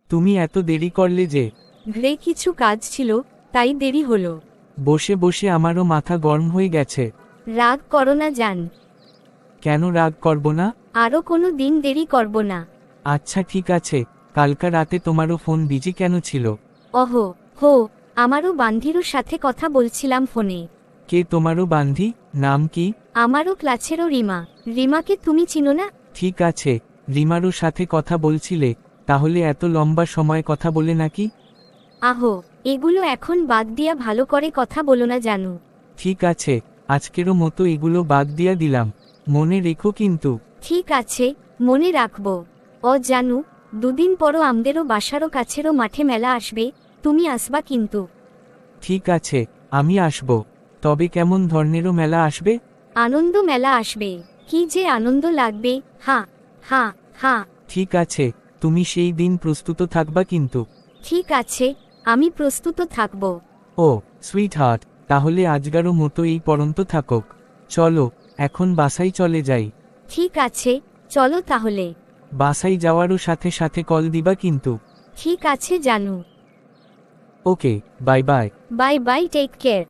তুমি এত দেরি করলে যে? ঘরে কিছু কাজ ছিল, তাই দেরি হলো। বসে বসে আমারও মাথা গরম হয়ে গেছে। রাগ করো না জান। কেন রাগ করব না? আরও কোনো দিন দেরি করব না। আচ্ছা ঠিক আছে, কালকা রাতে তোমারও ফোন বিজি কেন ছিল? ওহো, হো, আমারও বান্ধিরও সাথে কথা বলছিলাম ফোনে। কে তোমারও বান্ধি? নাম কি? আমারও ক্লাসেরও রিমা। রিমাকে তুমি চিনো না? ঠিক আছে, রিমারও সাথে কথা বলছিলে, তাহলে এত লম্বা সময় কথা বলে নাকি? আহো, এগুলো এখন বাদ দিয়া ভালো করে কথা বলো না জানু। ঠিক আছে, আজকেরও মতো এগুলো বাদ দিয়া দিলাম, মনে রেখো কিন্তু। ঠিক আছে, মনে রাখবো। ও জানু, দুদিন পরও আমদেরও বাসারও কাছেরও মাঠে মেলা আসবে, তুমি আসবা কিন্তু। ঠিক আছে, আমি আসব। তবে কেমন ধরনেরও মেলা আসবে? আনন্দ মেলা আসবে। কি যে আনন্দ লাগবে, হা হা হা। ঠিক আছে, তুমি সেই দিন প্রস্তুত থাকবা কিন্তু। ঠিক আছে, আমি প্রস্তুত থাকব। ও সুইট হার্ট, তাহলে আজগারও মতো এই পরন্ত থাকুক। চলো, এখন বাসায় চলে যাই। ঠিক আছে, চলো তাহলে। বাসায় যাওয়ারও সাথে সাথে কল দিবা কিন্তু। ঠিক আছে জানু। Okay, bye bye. Bye bye, take care.